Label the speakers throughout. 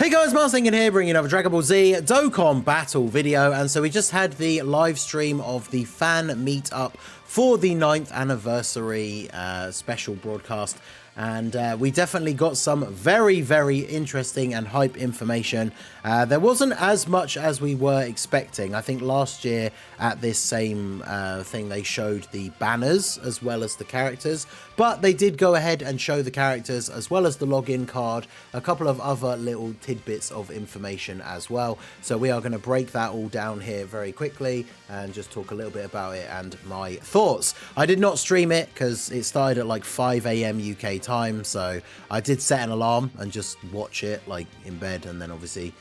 Speaker 1: Hey guys, Mars Thinking here, bringing another Dragon Ball Z Dokkan battle video. And so we just had the live stream of the fan meetup for the 9th anniversary special broadcast. And we definitely got some very, very interesting and hype information. There wasn't as much as we were expecting. I think last year at this same thing, they showed the banners as well as the characters. But they did go ahead and show the characters as well as the login card, a couple of other little tidbits of information as well. So we are going to break that all down here very quickly and just talk a little bit about it and my thoughts. I did not stream it because it started at like 5 AM UK time, so I did set an alarm and just watch it like in bed, and then obviously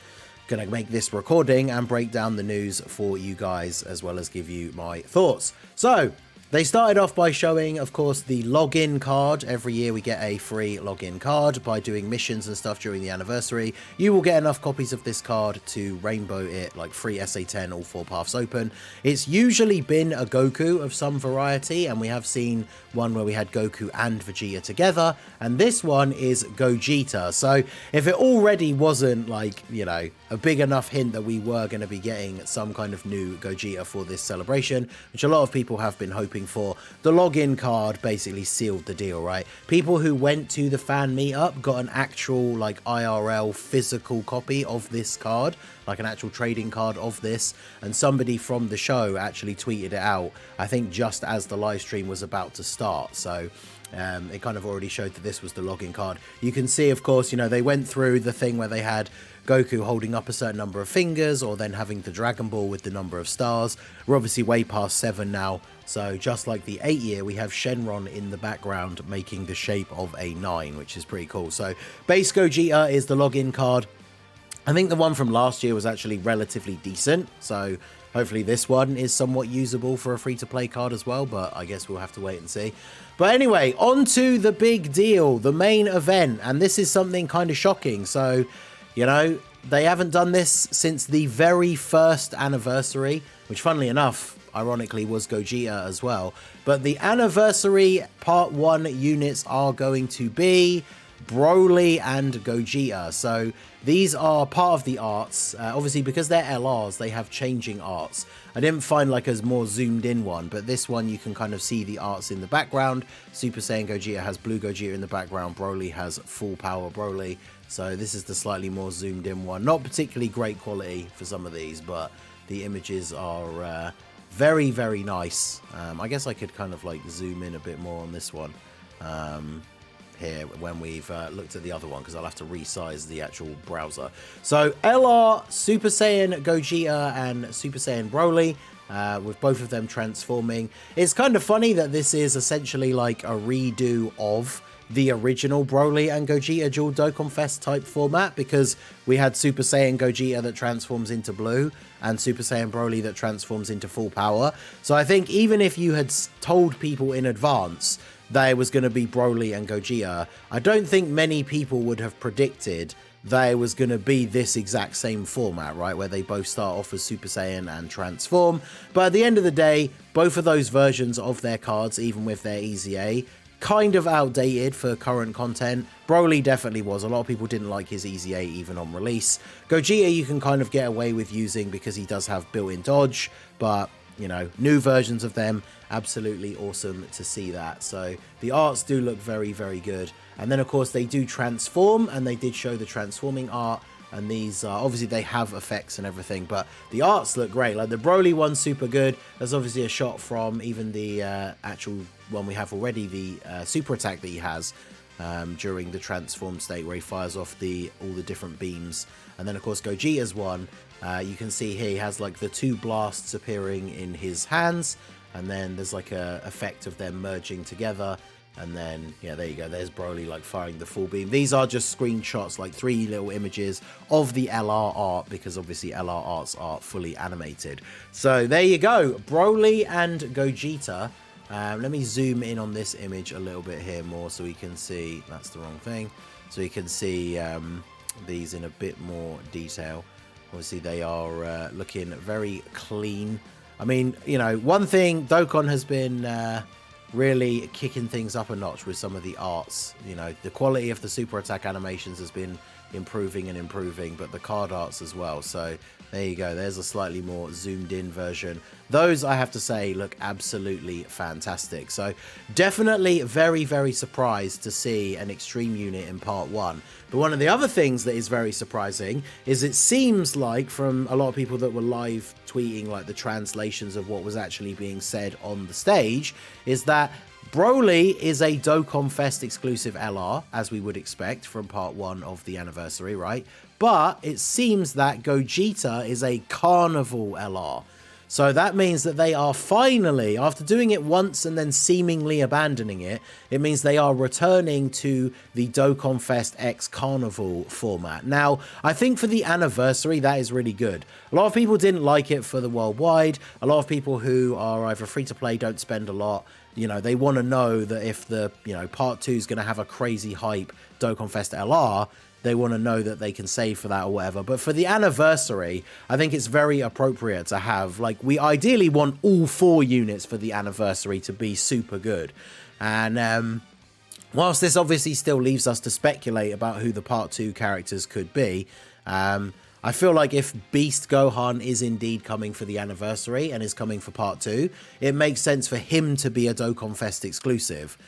Speaker 1: gonna make this recording and break down the news for you guys as well as give you my thoughts. So they started off by showing, of course, the login card. Every year we get a free login card by doing missions and stuff during the anniversary. You will get enough copies of this card to rainbow it, like free SA10, all 4 paths open. It's usually been a Goku of some variety, and we have seen one where we had Goku and Vegeta together, and this one is Gogeta. So if it already wasn't like, you know, a big enough hint that we were going to be getting some kind of new Gogeta for this celebration, which a lot of people have been hoping for, the login card basically sealed the deal, right? People who went to the fan meetup got an actual like IRL physical copy of this card, like an actual trading card of this, and somebody from the show actually tweeted it out, I think just as the live stream was about to start. So it kind of already showed that this was the login card. You can see, of course, you know, they went through the thing where they had Goku holding up a certain number of fingers, or then having the Dragon Ball with the number of stars. We're obviously way past 7 now, so just like the 8 year, we have Shenron in the background making the shape of a 9, which is pretty cool. So base Gogeta is the login card. I think the one from last year was actually relatively decent, so hopefully this one is somewhat usable for a free-to-play card as well, but I guess we'll have to wait and see. But anyway, on to the big deal, the main event, and this is something kind of shocking. So, you know, they haven't done this since the very first anniversary, which funnily enough, ironically, was Gogeta as well. But the anniversary part 1 units are going to be BROLY and Gogeta. So these are part of the arts. Obviously, because they're LRs, they have changing arts. I didn't find like a more zoomed in one, but this one you can kind of see the arts in the background. Super Saiyan Gogeta has blue Gogeta in the background. BROLY has full power BROLY. So this is the slightly more zoomed in one. Not particularly great quality for some of these, but the images are very, very nice. I guess I could kind of like zoom in a bit more on this one here when we've looked at the other one, because I'll have to resize the actual browser. So LR, Super Saiyan Gogeta and Super Saiyan BROLY, with both of them transforming. It's kind of funny that this is essentially like a redo of the original BROLY and Gogeta Dual Dokkan Fest type format, because we had Super Saiyan Gogeta that transforms into blue and Super Saiyan BROLY that transforms into full power. So I think even if you had told people in advance there was going to be BROLY and Gogeta, I don't think many people would have predicted that it was going to be this exact same format, right, where they both start off as Super Saiyan and transform. But at the end of the day, both of those versions of their cards, even with their EZA, kind of outdated for current content. BROLY definitely was. A lot of people didn't like his EZA even on release. Gogeta you can kind of get away with using because he does have built-in dodge, but you know, new versions of them, absolutely awesome to see that. So the arts do look very, very good. And then of course they do transform, and they did show the transforming art. And these obviously they have effects and everything, but the arts look great. Like the BROLY one's super good. There's obviously a shot from even the actual one we have already, the super attack that he has during the transform state, where he fires off all the different beams. And then of course Gogeta's one, you can see here he has like the 2 blasts appearing in his hands, and then there's like a effect of them merging together. And then, yeah, there you go. There's BROLY like firing the full beam. These are just screenshots, like 3 little images of the LR art, because obviously LR arts are fully animated. So there you go, BROLY and Gogeta. Let me zoom in on this image a little bit here more so we can see, that's the wrong thing. So you can see these in a bit more detail. Obviously they are looking very clean. I mean, you know, one thing Dokkan has been really kicking things up a notch with some of the arts. You know, the quality of the super attack animations has been improving and improving, but the card arts as well. So there you go, there's a slightly more zoomed in version. Those, I have to say, look absolutely fantastic. So definitely very, very surprised to see an extreme unit in part 1. But one of the other things that is very surprising is it seems like, from a lot of people that were live tweeting like the translations of what was actually being said on the stage, is that BROLY is a Dokkan Fest exclusive LR, as we would expect from part 1 of the anniversary, right? But it seems that Gogeta is a Carnival LR. So that means that they are finally, after doing it once and then seemingly abandoning it, it means they are returning to the Dokkan Fest X Carnival format. Now, I think for the anniversary, that is really good. A lot of people didn't like it for the worldwide. A lot of people who are either free-to-play, don't spend a lot. You know, they want to know that if the, you know, part 2 is going to have a crazy hype Dokkan Fest LR, they want to know that they can save for that or whatever. But for the anniversary, I think it's very appropriate to have, like, we ideally want all 4 units for the anniversary to be super good. And whilst this obviously still leaves us to speculate about who the part 2 characters could be, I feel like if Beast Gohan is indeed coming for the anniversary and is coming for part 2, it makes sense for him to be a Dokkan Fest exclusive.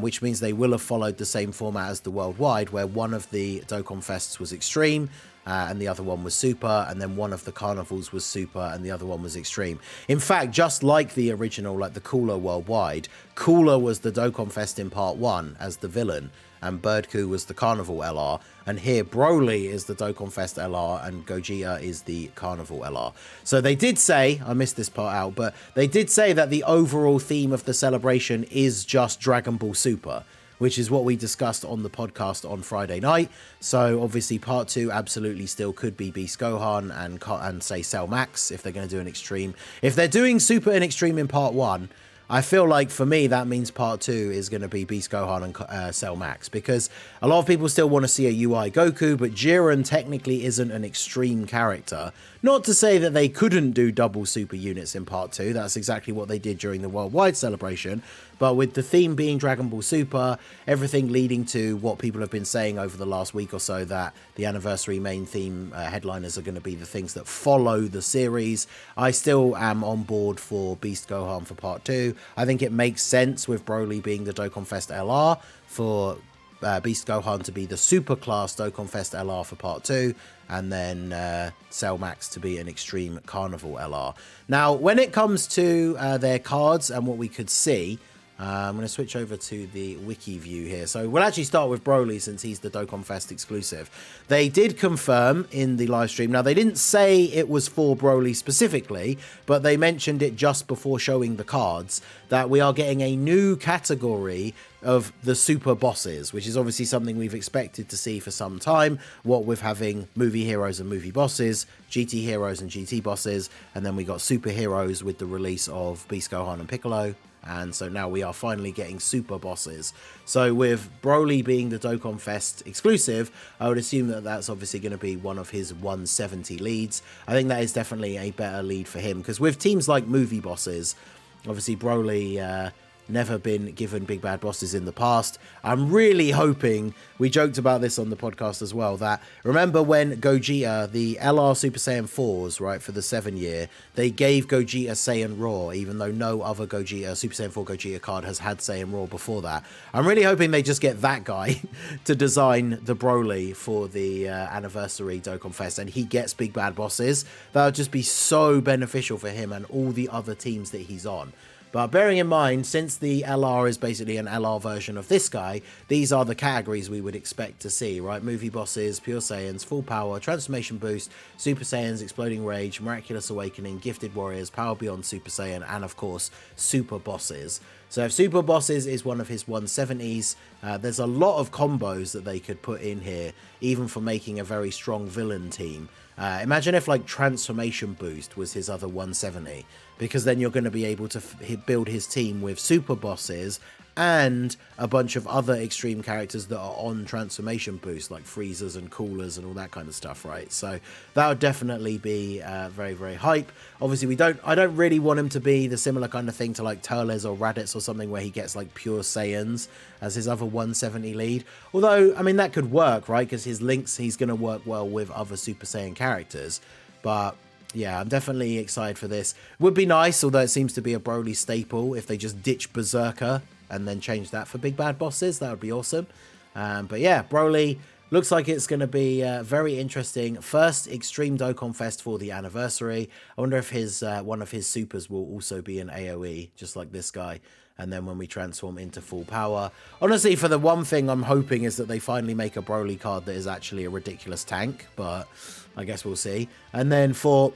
Speaker 1: Which means they will have followed the same format as the worldwide, where one of the Dokkan Fests was Extreme, and the other one was Super, and then one of the Carnivals was Super, and the other one was Extreme. In fact, just like the original, like the Cooler worldwide, Cooler was the Dokkan Fest in part 1 as the villain, and Birdku was the Carnival LR, and here BROLY is the Dokkan Fest LR, and Gogeta is the Carnival LR. So they did say, I missed this part out, but they did say that the overall theme of the celebration is just Dragon Ball Super, which is what we discussed on the podcast on Friday night. So obviously part 2 absolutely still could be Beast Gohan and say Cell Max if they're going to do an Extreme. If they're doing Super and Extreme in part 1, I feel like for me that means part 2 is going to be Beast Gohan and Cell Max, because a lot of people still want to see a UI Goku, but Jiren technically isn't an extreme character. Not to say that they couldn't do double super units in part 2, that's exactly what they did during the worldwide celebration, but with the theme being Dragon Ball Super, everything leading to what people have been saying over the last week or so, that the anniversary main theme headliners are going to be the things that follow the series. I still am on board for Beast Gohan for part 2. I think it makes sense with BROLY being the Dokkan Fest LR for Beast Gohan to be the super class Dokkan Fest LR for part 2, and then Cell Max to be an extreme Carnival LR. Now, when it comes to their cards and what we could see, I'm going to switch over to the wiki view here. So we'll actually start with BROLY since he's the Dokkan Fest exclusive. They did confirm in the live stream. Now, they didn't say it was for BROLY specifically, but they mentioned it just before showing the cards, that we are getting a new category of the super bosses, which is obviously something we've expected to see for some time, what with having movie heroes and movie bosses, GT heroes and GT bosses, and then we got superheroes with the release of Beast Gohan and Piccolo. And so now we are finally getting super bosses. So with BROLY being the Dokkan Fest exclusive, I would assume that that's obviously going to be one of his 170 leads. I think that is definitely a better lead for him, because with teams like movie bosses, obviously BROLY never been given big bad bosses in the past. I'm really hoping, we joked about this on the podcast as well, that remember when Gogeta, the LR Super Saiyan 4s, right, for the 7 year, they gave Gogeta Saiyan Raw, even though no other Gogeta, Super Saiyan 4 Gogeta card has had Saiyan Raw before that. I'm really hoping they just get that guy to design the BROLY for the anniversary Dokkan Fest, and he gets big bad bosses. That would just be so beneficial for him and all the other teams that he's on. But bearing in mind, since the LR is basically an LR version of this guy, these are the categories we would expect to see, right? Movie bosses, Pure Saiyans, Full Power, Transformation Boost, Super Saiyans, Exploding Rage, Miraculous Awakening, Gifted Warriors, Power Beyond Super Saiyan, and of course, Super Bosses. So if Super Bosses is one of his 170s, there's a lot of combos that they could put in here, even for making a very strong villain team. Imagine if like Transformation Boost was his other 170, because then you're going to be able to build his team with super bosses and a bunch of other extreme characters that are on transformation boost, like freezers and coolers and all that kind of stuff, right? So that would definitely be very, very hype. Obviously, I don't really want him to be the similar kind of thing to like Turles or Raditz or something where he gets like pure Saiyans as his other 170 lead. Although, I mean, that could work, right? Because his links, he's going to work well with other Super Saiyan characters. But yeah, I'm definitely excited for this. Would be nice, although it seems to be a Broly staple, if they just ditch Berserker and then change that for big bad bosses. That would be awesome. But yeah, Broly looks like it's going to be very interesting. First Extreme Dokkan Fest for the anniversary. I wonder if his one of his supers will also be an AoE, just like this guy. And then when we transform into full power. Honestly, for the one thing I'm hoping is that they finally make a Broly card that is actually a ridiculous tank. But I guess we'll see. And then for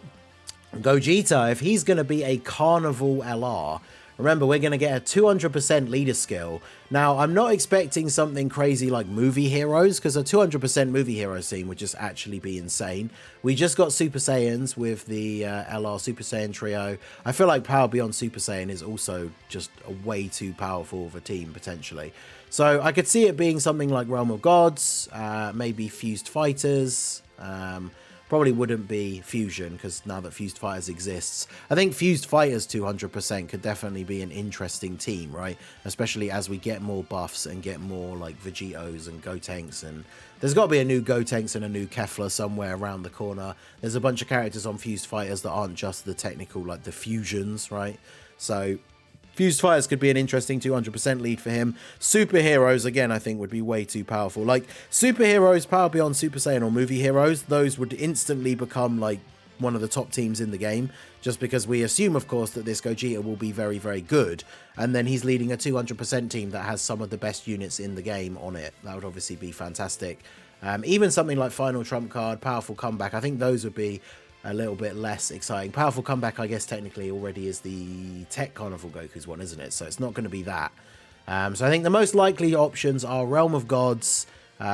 Speaker 1: Gogeta, if he's going to be a Carnival LR, remember, we're going to get a 200% leader skill. Now, I'm not expecting something crazy like movie heroes, because a 200% movie hero scene would just actually be insane. We just got Super Saiyans with the LR Super Saiyan trio. I feel like Power Beyond Super Saiyan is also just a way too powerful of a team, potentially. So I could see it being something like Realm of Gods, maybe Fused Fighters. Probably wouldn't be Fusion, because now that Fused Fighters exists, I think Fused Fighters 200% could definitely be an interesting team, right? Especially as we get more buffs and get more like Vegetos and Gotenks, and there's got to be a new Gotenks and a new Kefla somewhere around the corner. There's a bunch of characters on Fused Fighters that aren't just the technical, like the fusions, right? So Fused Fighters could be an interesting 200% lead for him. Superheroes, again, I think would be way too powerful. Like, superheroes, Power Beyond Super Saiyan or movie heroes, those would instantly become, like, one of the top teams in the game. Just because we assume, of course, that this Gogeta will be very, very good. And then he's leading a 200% team that has some of the best units in the game on it. That would obviously be fantastic. Even something like Final Trump Card, Powerful Comeback, I think those would be a little bit less exciting. Powerful Comeback, I guess, technically already is the Tech Carnival Goku's one, isn't it? So it's not going to be that. So I think the most likely options are Realm of Gods,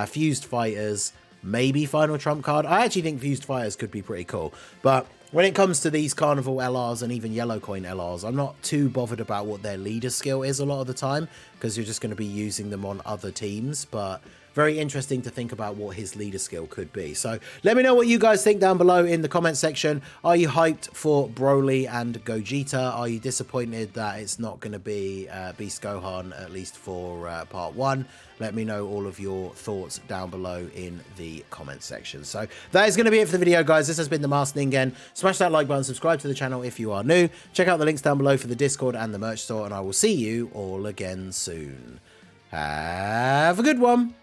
Speaker 1: Fused Fighters, maybe Final Trump Card. I actually think Fused Fighters could be pretty cool. But when it comes to these Carnival LRs and even Yellow Coin LRs, I'm not too bothered about what their leader skill is a lot of the time, because you're just going to be using them on other teams. But very interesting to think about what his leader skill could be. So let me know what you guys think down below in the comment section. Are you hyped for Broly and Gogeta? Are you disappointed that it's not going to be Beast Gohan, at least for part 1? Let me know all of your thoughts down below in the comment section. So that is going to be it for the video, guys. This has been the Masked Ningen. Smash that like button, subscribe to the channel if you are new. Check out the links down below for the Discord and the merch store, and I will see you all again soon. Have a good one.